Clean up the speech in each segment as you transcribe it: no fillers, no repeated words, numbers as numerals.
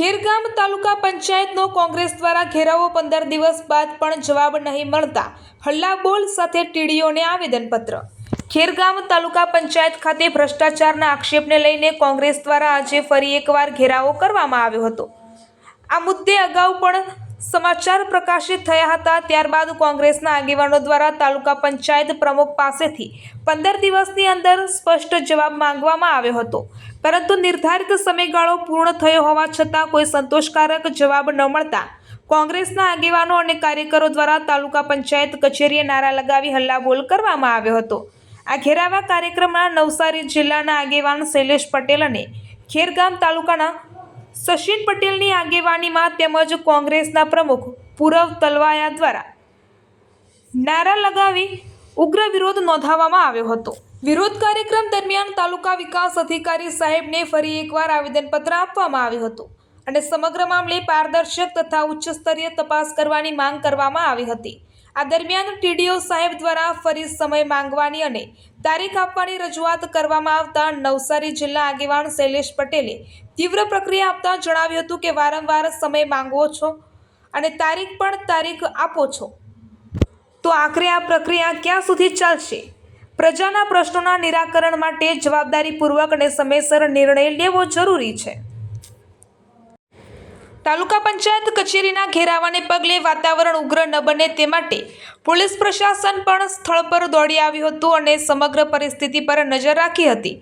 ખેરગામ તાલુકા પંચાયતનો કોંગ્રેસ દ્વારા ઘેરાવો 15 દિવસ બાદ પણ જવાબ નહીં મળતા હલ્લાબોલ સાથે ટીડીઓને આવેદનપત્ર। ખેરગામ તાલુકા પંચાયત ખાતે ભ્રષ્ટાચારના આક્ષેપને લઈને કોંગ્રેસ દ્વારા આજે ફરી એકવાર ઘેરાવો કરવામાં આવ્યો હતો। આ મુદ્દે અગાઉ પણ સમાચાર પ્રકાશિત થયા હતા। ત્યારબાદ કોંગ્રેસના આગેવાનો દ્વારા તાલુકા પંચાયત પ્રમુખ પાસેથી 15 દિવસની અંદર સ્પષ્ટ જવાબ માંગવામાં આવ્યો હતો, પરંતુ નિર્ધારિત સમયગાળો પૂર્ણ થયો હોવા છતાં કોઈ સંતોષકારક જવાબ ન મળતા કોંગ્રેસના આગેવાનો અને કાર્યકરો દ્વારા તાલુકા પંચાયત કચેરીએ નારા લગાવી હલ્લાબોલ કરવામાં આવ્યો હતો। આ ઘેરાવા કાર્યક્રમમાં નવસારી જિલ્લાના આગેવાન શૈલેષ પટેલ અને ખેરગામ તાલુકાના સચિન પટેલની આગેવાનીમાં તેમજ કોંગ્રેસના પ્રમુખ પૂરવ તલવાયા દ્વારા નારા લગાવી ઉગ્ર વિરોધ નોંધાવવામાં આવ્યો હતો। વિરોધ કાર્યક્રમ દરમિયાન તાલુકા વિકાસ અધિકારી સાહેબને ફરી એકવાર આવેદનપત્ર આપવામાં આવ્યું હતું અને સમગ્ર મામલે પારદર્શક તથા ઉચ્ચ સ્તરીય તપાસ કરવાની માંગ કરવામાં આવી હતી। આ દરમિયાન ટીડીઓ સાહેબ દ્વારા ફરી સમય માંગવાની અને તારીખ આપવાની રજૂઆત કરવામાં આવતા નવસારી જિલ્લા આગેવાન શૈલેષ પટેલે તીવ્ર પ્રક્રિયા આપતા જણાવ્યું હતું કે વારંવાર સમય માંગવો છો અને તારીખ આપો છો, તો આખરે આ પ્રક્રિયા ક્યાં સુધી ચાલશે? પ્રજાના પ્રશ્નોના નિરાકરણ માટે જવાબદારીપૂર્વક અને સમયસર નિર્ણય લેવો જરૂરી છે। તાલુકા પંચાયત કચેરીના ઘેરાવાને પગલે વાતાવરણ ઉગ્ર ન બને તે માટે પોલીસ પ્રશાસન પણ સ્થળ પર દોડી આવ્યું હતું અને સમગ્ર પરિસ્થિતિ પર નજર રાખી હતી।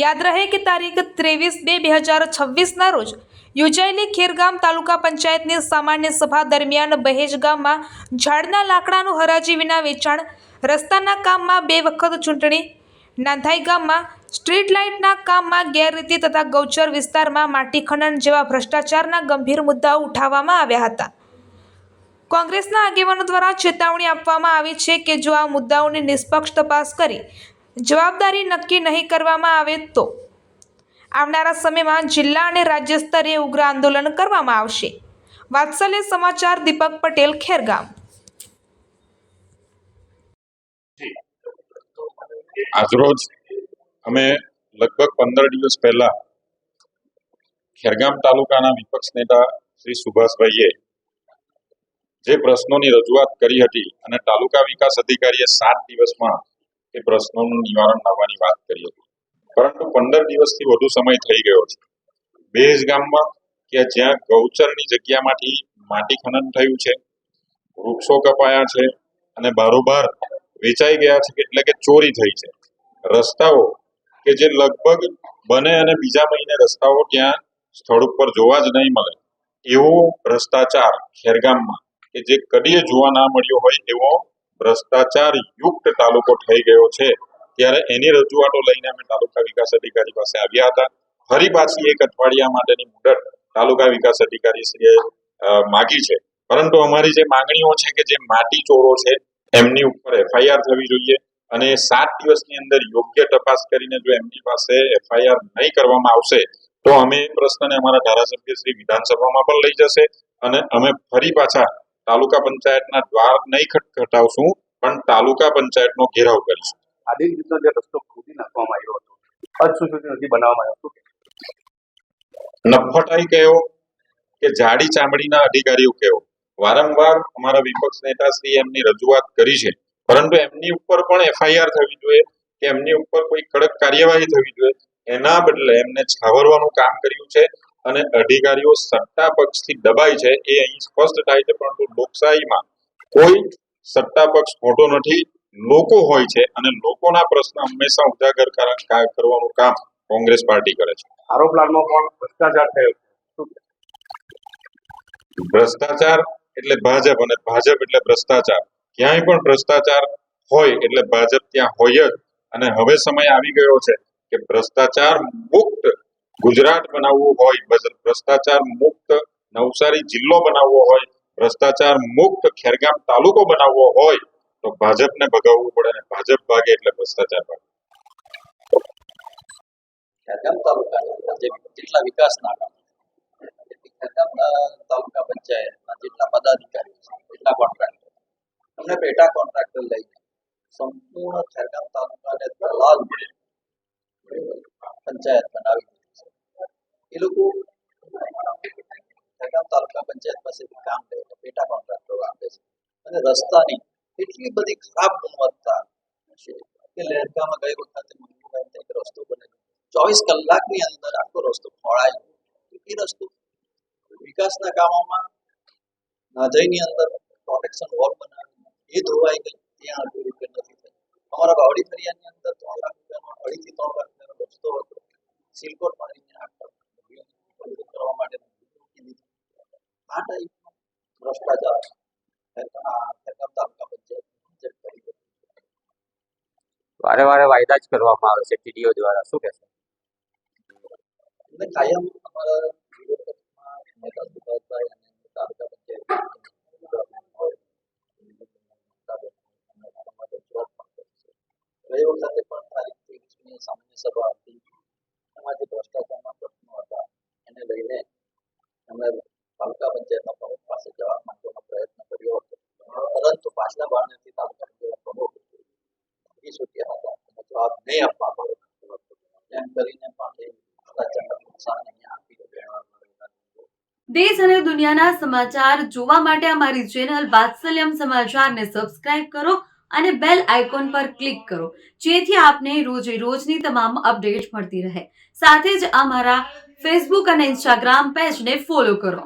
યાદ રહે કે તારીખ 23/2/2026ના રોજ યોજાયેલી ખેરગામ તાલુકા પંચાયતની સામાન્ય સભા દરમિયાન બહેજ ગામમાં ઝાડના લાકડાનું હરાજી વિના વેચાણ, રસ્તાના કામમાં 2 વખત ચૂંટણી, નાંધાઈ ગામમાં સ્ટ્રીટ લાઇટના કામમાં ગેરરીતિ તથા ગૌચર વિસ્તારમાં માટી ખનન જેવા ભ્રષ્ટાચારના ગંભીર મુદ્દાઓ ઉઠાવવામાં આવ્યા હતા। કોંગ્રેસના આગેવાનો દ્વારા ચેતવણી આપવામાં આવી છે કે જો આ મુદ્દાઓની નિષ્પક્ષ તપાસ કરી જવાબદારી નક્કી નહીં કરવામાં આવે તો આવનારા સમયમાં જિલ્લા અને રાજ્ય સ્તરે ઉગ્ર આંદોલન કરવામાં આવશે। વાત્સલ્ય સમાચાર, દીપક પટેલ, ખેરગામ। આજરોજ અમે લગભગ 15 દિવસ પહેલા ખેરગામ તાલુકાના વિપક્ષ નેતા શ્રી સુભાષભાઈએ જે પ્રશ્નોની રજૂઆત કરી હતી અને તાલુકા વિકાસ અધિકારીએ 7 દિવસમાં એ પ્રશ્નોનું નિવારણ લાવવાની વાત કરી હતી, પરંતુ 15 દિવસથી વધુ સમય થઈ ગયો છે। બેજ ગામમાં કે જ્યાં ગૌચરની જગ્યામાંથી માટી ખનન થયું છે, વૃક્ષો કપાયા છે અને બારોબાર વેચાઈ ગયા છે, એટલે કે ચોરી થઈ છે। રસ્તાઓ કે જે લગભગ બને અને બીજા મહિને રસ્તાઓ ત્યાં સ્થળ ઉપર જોવા જ નહીં મળે એવો ભ્રષ્ટાચાર ખેરગામમાં કે જે કદીએ જોવા ના મળ્યો હોય એવો ભ્રષ્ટાચાર યુક્ત તાલુકો થઈ ગયો છે। ત્યારે એની રજૂઆતો લઈને અમે તાલુકા વિકાસ અધિકારી પાસે આવ્યા હતા। ફરી પાછી 1 અઠવાડિયા માટેની મુદત તાલુકા વિકાસ અધિકારીશ્રીએ માગી છે, પરંતુ અમારી જે માંગણીઓ છે કે જે માટી ચોરો છે એમની ઉપર FIR થવી જોઈએ અને 7 દિવસની અંદર યોગ્ય તપાસ કરીને જો એમની પાસે FIR નહીં કરવામાં આવશે તો અમે એ પ્રશ્નને અમારા ધારાસભ્ય શ્રી વિધાનસભામાં પણ લઈ જશે અને અમે ફરી પાછા તાલુકા પંચાયતના દ્વાર નહીં ખટખટાવશું પણ તાલુકા પંચાયતનો ઘેરાવ કરીશું। આદિ રીતનો જે રસ્તો ખોદી નાખવામાં આવ્યો હતો, હદ સુધી નથી બનાવવામાં આવ્યો હતો, નફટાઈ કહેવો કે જાડી ચામડીના અધિકારીઓ કહેવો, વારંવાર અમારા વિપક્ષ નેતાશ્રીએ એમની રજૂઆત કરી છે, પરંતુ એમની ઉપર પણ FIR થવી જોઈએ કે એમની ઉપર કોઈ કડક કાર્યવાહી થવી જોઈએ। એના બદલે એમને છાવરવાનું કામ કર્યું છે અને અધિકારીઓ સત્તા પક્ષથી દબાય છે એ અહીં સ્પષ્ટ થાય છે, પરંતુ લોકશાહીમાં કોઈ સત્તા પક્ષ ખોટો નથી, લોકો હોય છે અને લોકોના પ્રશ્ન હંમેશા ઉજાગર કરવાનું કામ કોંગ્રેસ પાર્ટી કરે છે। આરોપ પ્લાનમાં પણ ભ્રષ્ટાચાર થયો છે। ભ્રષ્ટાચાર એટલે ભાજપ અને ભાજપ એટલે ભ્રષ્ટાચાર, ક્યાંય પણ ભ્રષ્ટાચાર હોય એટલે ભાજપ ત્યાં હોય જ। અને હવે સમય આવી ગયો છે કે ભ્રષ્ટાચાર મુક્ત ગુજરાત બનાવવું હોય, ભ્રષ્ટાચાર મુક્ત નવસારી જિલ્લો બનાવવો હોય, ભ્રષ્ટાચાર મુક્ત ખેરગામ તાલુકો બનાવવો હોય તો ભાજપને ભગાવવું પડે અને ભાજપ ભાગે એટલે ભ્રષ્ટાચાર ભાગે। ખેરગામ તાલુકાના જેટલા વિકાસના કામ, ખેરગામ તાલુકા પંચાયતના જેટલા પદાધિકારીઓ છે, એટલા કોન્ટ્રાક્ટર, અમને પેટા કોન્ટ્રાક્ટર લઈને સંપૂર્ણ ખેરગામ તાલુકાને દલાલ પંચાયત બનાવી દીધી છે। એ લોકો ખેરગામ તાલુકા પંચાયત પાસેથી કામ લઈને પેટા કોન્ટ્રાક્ટરો આપે છે અને રસ્તાની એટલી બધી ખરાબ ગુણવત્તા છે કે લહેરગામમાં ગઈ વખતે મંગુભાઈ એક રસ્તો બનેલો 24 કલાકની અંદર આખો રસ્તો ખોળાય એ રસ્તો વિકાસના કામોમાં નાધઈની અંદર પ્રોટેક્શન વોલ બનાવી એ ધોવાઈ ગઈ ત્યાં અડધું રૂપિયા નથી થઈ અમારા બાવડી ફરિયાની અંદર 3 લાખ રૂપિયાનો 2.5 થી 3 લાખ રૂપિયાનો રસ્તો હતો સિલકોટ મારીને કરવા માટે આ ટાઈપનો ભ્રષ્ટાચાર ખેરગામ તાલુકા પંચાયત કરી હતી. વારે વારે વાયદા જ કરવામાં આવે છે ટીડીઓ દ્વારા, શું કહેશો? એટલે કાયમ અમારા વિરોધમાં નેતા સુભાષભાઈ અને તાલુકા પંચાયત ગઈ વખતે પણ તારીખ 23મી સામાન્ય સભા હતી. એમાં જે ભ્રષ્ટાચારના પ્રશ્નો હતા એને લઈને અમે તાલુકા પંચાયતના પ્રમુખ પાસે જવાબ માંગવાનો પ્રયત્ન કર્યો હતો, પરંતુ પાછલા બારણેથી તાલુકા પંચાયત પ્રમુખ છૂટ્યા હતા અને જવાબ નહીં આપવા પડ્યો એમ કરીને પણ એ ભ્રષ્ટાચારના નુકસાન અહીંયા આપી દેવામાં. દેશ અને દુનિયાના સમાચાર જોવા માટે અમારી ચેનલ વાત્સલ્યમ સમાચારને સબસ્ક્રાઇબ કરો અને બેલ આઇકોન પર ક્લિક કરો, જેથી આપને રોજે રોજની તમામ અપડેટ મળતી રહે. સાથે જ અમારા ફેસબુક અને ઇન્સ્ટાગ્રામ પેજને ફોલો કરો.